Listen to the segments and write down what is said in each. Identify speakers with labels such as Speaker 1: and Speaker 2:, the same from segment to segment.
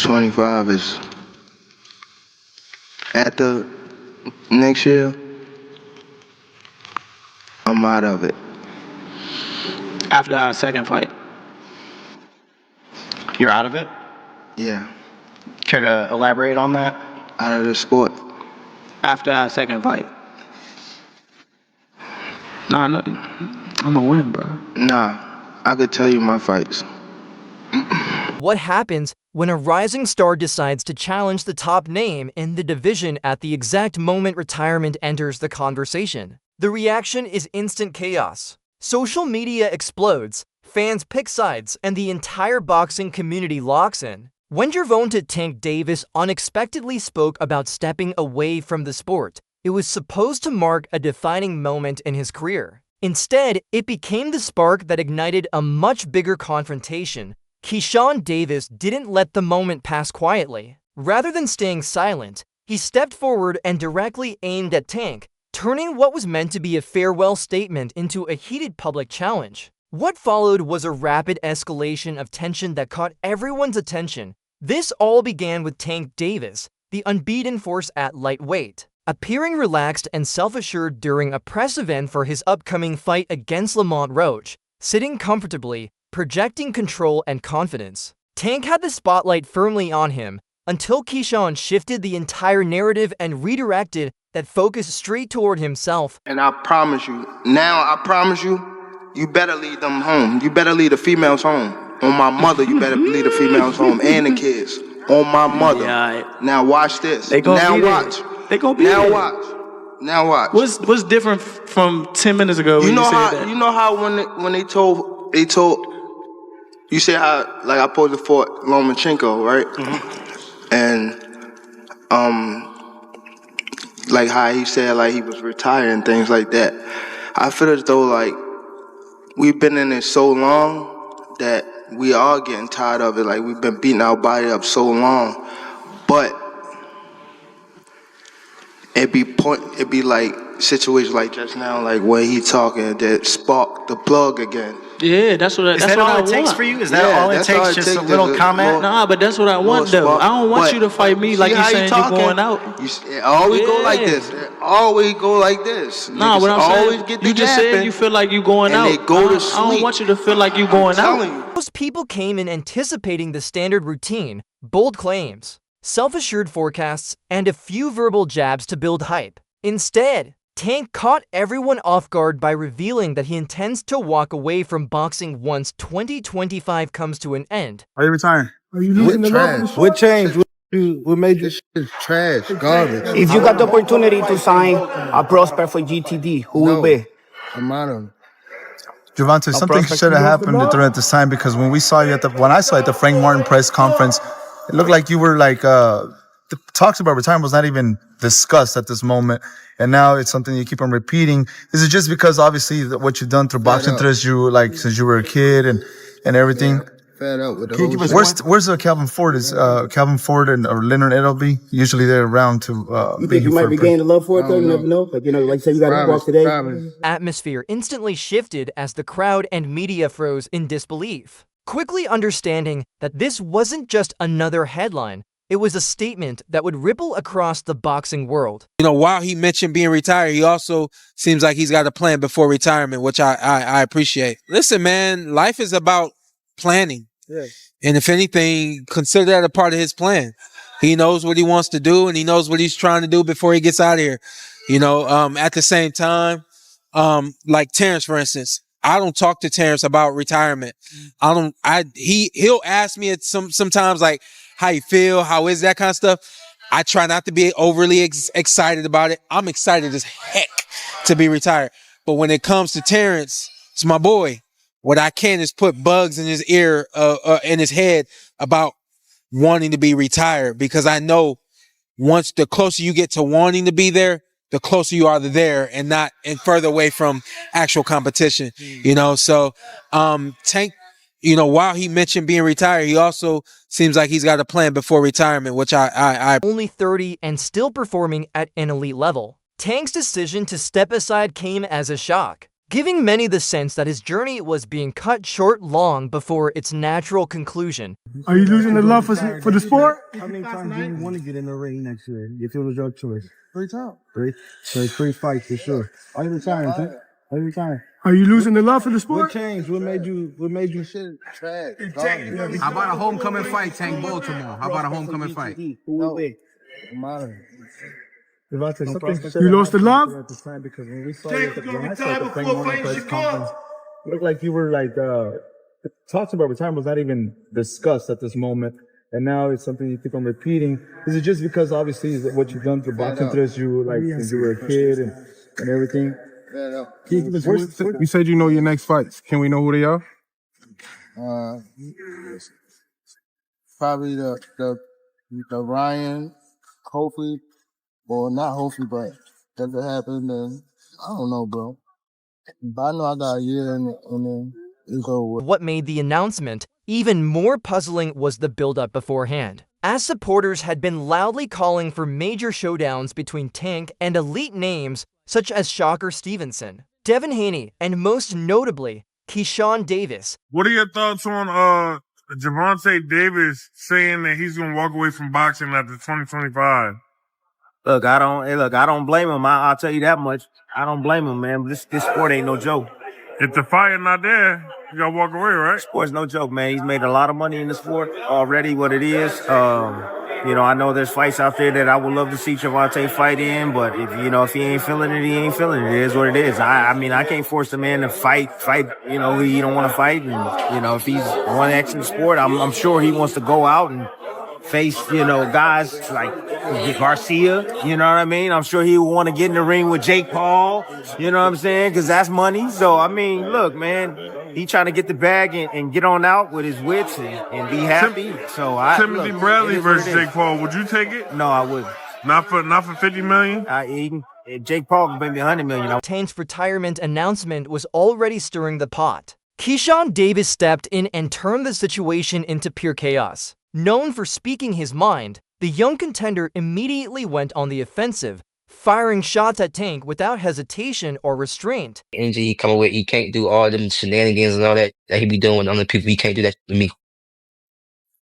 Speaker 1: 25 is after next year, I'm out of it.
Speaker 2: After our second fight, you're out of it?
Speaker 1: Yeah,
Speaker 2: Care to elaborate on that?
Speaker 1: out of the sport.
Speaker 2: After our second fight. Nah, no, I'm gonna win, bro.
Speaker 1: Nah, I could tell you my fights.
Speaker 3: What happens when a rising star decides to challenge the top name in the division at the exact moment retirement enters the conversation? The reaction is instant chaos. Social media explodes, fans pick sides, and the entire boxing community locks in. When Gervonta "Tank" Davis unexpectedly spoke about stepping away from the sport, it was supposed to mark a defining moment in his career. Instead, it became the spark that ignited a much bigger confrontation. Keyshawn Davis didn't let the moment pass quietly. Rather than staying silent, he stepped forward and directly aimed at Tank, turning what was meant to be a farewell statement into a heated public challenge. What followed was a rapid escalation of tension that caught everyone's attention. This all began with Tank Davis, the unbeaten force at lightweight, appearing relaxed and self-assured during a press event for his upcoming fight against Lamont Roach, sitting comfortably, projecting control and confidence. Tank had the spotlight firmly on him until Keyshawn shifted the entire narrative and redirected that focus straight toward himself.
Speaker 1: And I promise you, you better lead them home. You better lead the females home. On my mother, you better lead the females home and the kids. On my mother.
Speaker 2: Yeah,
Speaker 1: now watch this.
Speaker 2: They gonna
Speaker 1: now
Speaker 2: be
Speaker 1: watch.
Speaker 2: There. They gonna be
Speaker 1: now
Speaker 2: there.
Speaker 1: watch. Now watch.
Speaker 2: What's different from 10 minutes ago when you said that?
Speaker 1: You know how when they told you said how like I posed for Lomachenko, right? Mm-hmm. And like how he said like he was retired and things like that. I feel as though like we've been in it so long that we are getting tired of it. Like we've been beating our body up so long, but it be like situations like just now, like when he talking that spark the plug again.
Speaker 2: Yeah, that's what
Speaker 4: all
Speaker 2: I
Speaker 4: it takes
Speaker 2: want.
Speaker 4: for you? Is that all it takes? Just a little comment?
Speaker 2: Nah, but that's what I want though. I don't want you to fight me like you saying you're going out.
Speaker 1: It always go like this. It always go like this.
Speaker 2: Nah, what I'm saying, you just said you feel like you going out.
Speaker 1: They go to sleep.
Speaker 2: I don't want you to feel like you going out.
Speaker 3: Most people came in anticipating the standard routine, bold claims, self-assured forecasts, and a few verbal jabs to build hype. Instead, Tank caught everyone off guard by revealing that he intends to walk away from boxing once 2025 comes to an end.
Speaker 5: Are you retiring?
Speaker 6: Are you losing the love?
Speaker 5: What changed? What made this shit trash, garbage?
Speaker 6: If you got the opportunity to sign a prospect for GTD, who will be?
Speaker 5: I'm out of it. Gervonta, something should have happened during this time because when I saw you at the Frank Martin press conference, it looked like you were like the talks about retirement was not even discussed at this moment, and now it's something you keep on repeating. Is it just because obviously what you've done through boxing since you were a kid and everything?
Speaker 7: Fed up with the whole
Speaker 5: Where's Calvin Ford? Is Calvin Ford or Leonard Edelby usually they're around to?
Speaker 6: You think you might be gaining love for it though? You never know. Like like you said, you got to walk today.
Speaker 3: Atmosphere instantly shifted as the crowd and media froze in disbelief, quickly understanding that this wasn't just another headline. It was a statement that would ripple across the boxing world.
Speaker 8: You know, while he mentioned being retired, he also seems like he's got a plan before retirement, which I appreciate. Listen, man, life is about planning.
Speaker 5: Yeah.
Speaker 8: And if anything, consider that a part of his plan. He knows what he wants to do and he knows what he's trying to do before he gets out of here. You know, at the same time, like Terrence, for instance, I don't talk to Terrence about retirement. He'll ask me sometimes like, how you feel, how is that kind of stuff. I try not to be overly excited about it. I'm excited as heck to be retired. But when it comes to Terrence, it's my boy. What I can is put bugs in his ear, in his head about wanting to be retired, because I know once the closer you get to wanting to be there, the closer you are to there and further away from actual competition, you know? So, Tank, you know, while he mentioned being retired, he also seems like he's got a plan before retirement, which I
Speaker 3: only 30 and still performing at an elite level. Tank's decision to step aside came as a shock. giving many the sense that his journey was being cut short long before its natural conclusion.
Speaker 7: Are you losing the love for the sport?
Speaker 9: How many times do you want to get in the ring next year if it was your choice? 3 times. 3? So it's 3 fights for sure. Are you retiring, Tank? Are you retiring?
Speaker 7: Are you losing the love for the sport?
Speaker 9: What changed? What made you shit?
Speaker 10: How about a homecoming fight, Tank Baltimore? How about a homecoming fight?
Speaker 9: Who will win? Matter.
Speaker 7: You lost the love?
Speaker 5: Because when we saw you at the Frank Warren press conference, it looked like you were like talks about retirement was not even discussed at this moment, and now it's something you keep on repeating. Is it just because obviously what you've done through boxing since you were a kid and everything?
Speaker 7: You said you know your next fights. Can we know who they are?
Speaker 9: Probably the Ryan, hopefully, or not hopefully, but if it happened, then I don't know, bro. But I know I got a year and then it's over.
Speaker 3: What made the announcement even more puzzling was the build-up beforehand, as supporters had been loudly calling for major showdowns between Tank and elite names such as Shocker Stevenson, Devin Haney, and most notably, Keyshawn Davis.
Speaker 11: What are your thoughts on Gervonta Davis saying that he's going to walk away from boxing after 2025?
Speaker 12: Look, I don't blame him. I'll tell you that much. I don't blame him, man. This sport ain't no joke.
Speaker 11: If the fight not there, you got to walk away, right?
Speaker 12: Sport's no joke, man. He's made a lot of money in the sport already, what it is. I know there's fights out there that I would love to see Gervonta fight in, but if he ain't feeling it, he ain't feeling it. It is what it is. I can't force the man to fight, who he don't want to fight. And, if he's one X in the sport, I'm sure he wants to go out and face, guys like Garcia, you know what I mean? I'm sure he would want to get in the ring with Jake Paul, you know what I'm saying? Because that's money. So, look, man, he trying to get the bag and get on out with his wits and be happy.
Speaker 11: Timothy Bradley versus Jake Paul, would you take it?
Speaker 12: No, I wouldn't.
Speaker 11: Not for $50 million?
Speaker 12: Jake Paul can pay me $100 million.
Speaker 3: Tank's retirement announcement was already stirring the pot. Keyshawn Davis stepped in and turned the situation into pure chaos. Known for speaking his mind, the young contender immediately went on the offensive, firing shots at Tank without hesitation or restraint.
Speaker 13: Energy he coming with, he can't do all them shenanigans and all that he be doing with other people. He can't do that to me.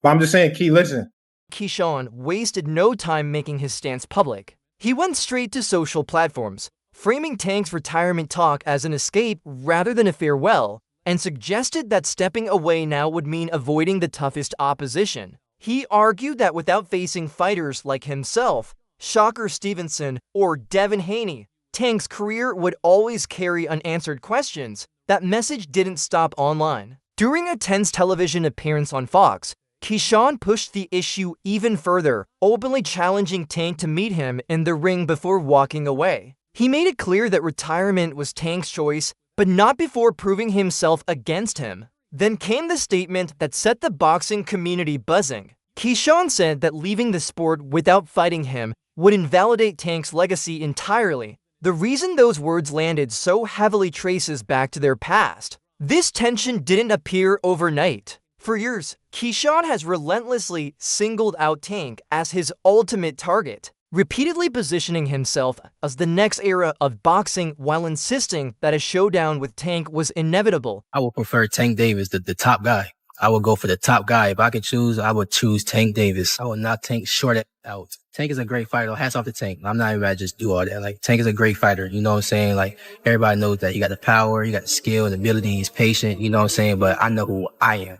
Speaker 10: But I'm just saying, Key, listen.
Speaker 3: Keyshawn wasted no time making his stance public. He went straight to social platforms, framing Tank's retirement talk as an escape rather than a farewell, and suggested that stepping away now would mean avoiding the toughest opposition. He argued that without facing fighters like himself, Shocker Stevenson, or Devin Haney, Tank's career would always carry unanswered questions. That message didn't stop online. During a tense television appearance on Fox, Keyshawn pushed the issue even further, openly challenging Tank to meet him in the ring before walking away. He made it clear that retirement was Tank's choice, but not before proving himself against him. Then came the statement that set the boxing community buzzing. Keyshawn said that leaving the sport without fighting him would invalidate Tank's legacy entirely. The reason those words landed so heavily traces back to their past. This tension didn't appear overnight. For years, Keyshawn has relentlessly singled out Tank as his ultimate target, repeatedly positioning himself as the next era of boxing while insisting that a showdown with Tank was inevitable.
Speaker 13: I would prefer Tank Davis, the top guy. I would go for the top guy. If I could choose, I would choose Tank Davis. I would not Tank short out. Tank is a great fighter. Hats off to Tank. I'm not even about to just do all that. Like, Tank is a great fighter. You know what I'm saying? Like, everybody knows that. You got the power, you got the skill and ability. He's patient. You know what I'm saying? But I know who I am.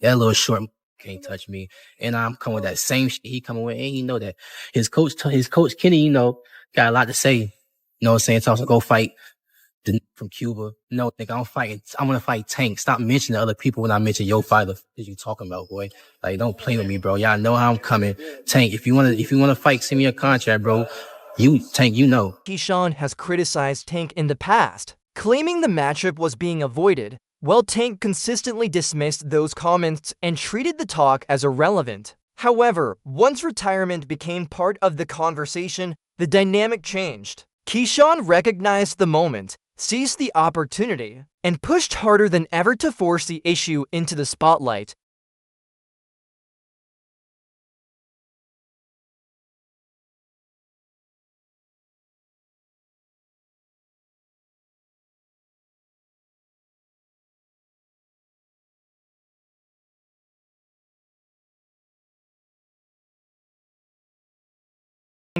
Speaker 13: That little short can't touch me. And I'm coming with that same shit he coming with. And you know that his coach Kenny, got a lot to say. You know what I'm saying? Tells him go fight from Cuba. No, nigga, I'm gonna fight Tank. Stop mentioning other people when I mention your fighter. What you talking about, boy? Like, don't play with me, bro. Y'all know how I'm coming. Tank, if you wanna fight, send me a contract, bro. Tank, you know.
Speaker 3: Keyshawn has criticized Tank in the past, claiming the matchup was being avoided, while Tank consistently dismissed those comments and treated the talk as irrelevant. However, once retirement became part of the conversation, the dynamic changed. Keyshawn recognized the moment, seized the opportunity, and pushed harder than ever to force the issue into the spotlight.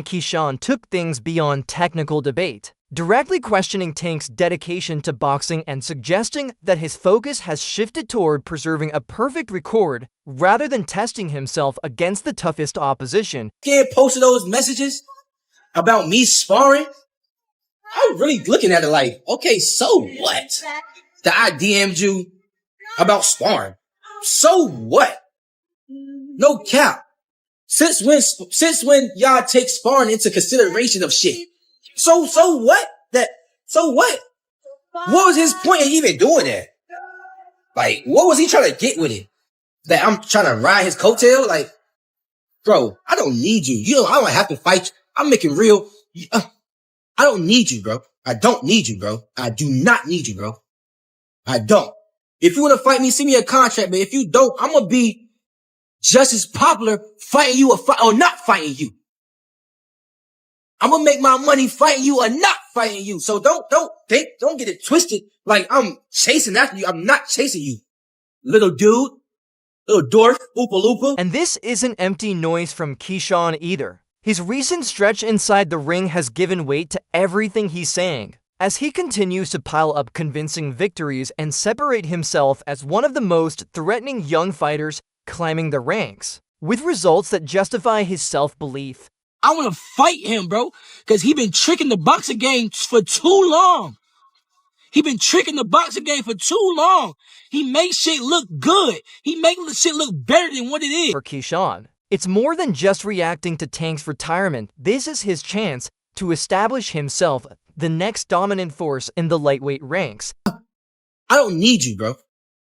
Speaker 3: Keyshawn took things beyond technical debate, directly questioning Tank's dedication to boxing and suggesting that his focus has shifted toward preserving a perfect record rather than testing himself against the toughest opposition.
Speaker 13: Kid posted those messages about me sparring. I'm really looking at it like, okay, so what? That I DM'd you about sparring. So what? No cap. Since when y'all take sparring into consideration of shit? So what? So what? What was his point in even doing that? Like, what was he trying to get with it? That I'm trying to ride his coattail? Like, bro, I don't need you. I don't have to fight you. I'm making real. I don't need you, bro. I don't need you, bro. I do not need you, bro. I don't. If you want to fight me, send me a contract, but if you don't, I'm going to be just as popular fighting you or not fighting you. I'm going to make my money fighting you or not fighting you. So don't get it twisted like I'm chasing after you. I'm not chasing you. Little dude, little dwarf, oopa loopa.
Speaker 3: And this isn't empty noise from Keyshawn either. His recent stretch inside the ring has given weight to everything he's saying, as he continues to pile up convincing victories and separate himself as one of the most threatening young fighters climbing the ranks, with results that justify his self-belief.
Speaker 13: I want to fight him, bro, because he been tricking the boxing game for too long. He been tricking the boxing game for too long. He makes shit look good. He makes shit look better than what it is.
Speaker 3: For Keyshawn, it's more than just reacting to Tank's retirement. This is his chance to establish himself the next dominant force in the lightweight ranks.
Speaker 13: I don't need you, bro.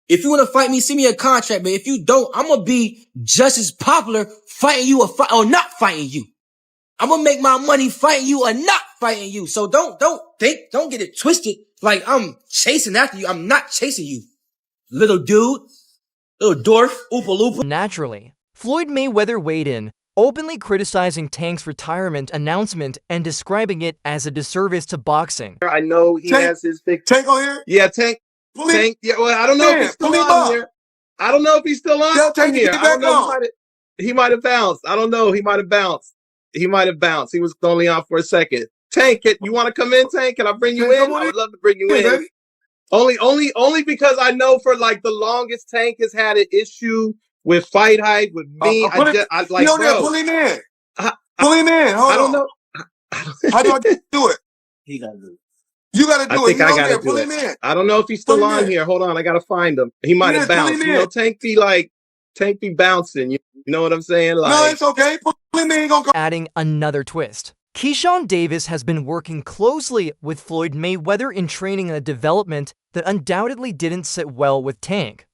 Speaker 13: If you want to fight me, send me a contract, but if you don't, I'm going to be just as popular fighting you or not fighting you. I'm going to make my money fighting you or not fighting you. So don't get it twisted like I'm chasing after you. I'm not chasing you. Little dude, little dwarf, oopa loopa.
Speaker 3: Naturally, Floyd Mayweather weighed in, openly criticizing Tank's retirement announcement and describing it as a disservice to boxing.
Speaker 14: I know he has his big
Speaker 7: Tank on here?
Speaker 14: Yeah, Tank. Yeah, well, I don't know if he's still on here. I don't know if he's still on here. I don't know. He might have bounced. I don't know. He might have bounced. He was only on for a second. Tank, you want to come in, Tank? Can I bring you in? I would love to bring you in. Baby. Only because I know for like the longest Tank has had an issue with fight hype with me. I like, bro.
Speaker 7: Pull him in. Pull him in. Hold on.
Speaker 14: I don't know.
Speaker 7: How do I do it?
Speaker 14: He got to do it.
Speaker 7: You got to do it.
Speaker 14: I think I got to do it. I don't know if he's still on here. Hold on. I got to find him. He might have bounced. You know, Tank be bouncing. You know what I'm saying? Like,
Speaker 7: no, it's okay. Pull him in.
Speaker 3: Adding another twist. Keyshawn Davis has been working closely with Floyd Mayweather in training a development that undoubtedly didn't sit well with Tank.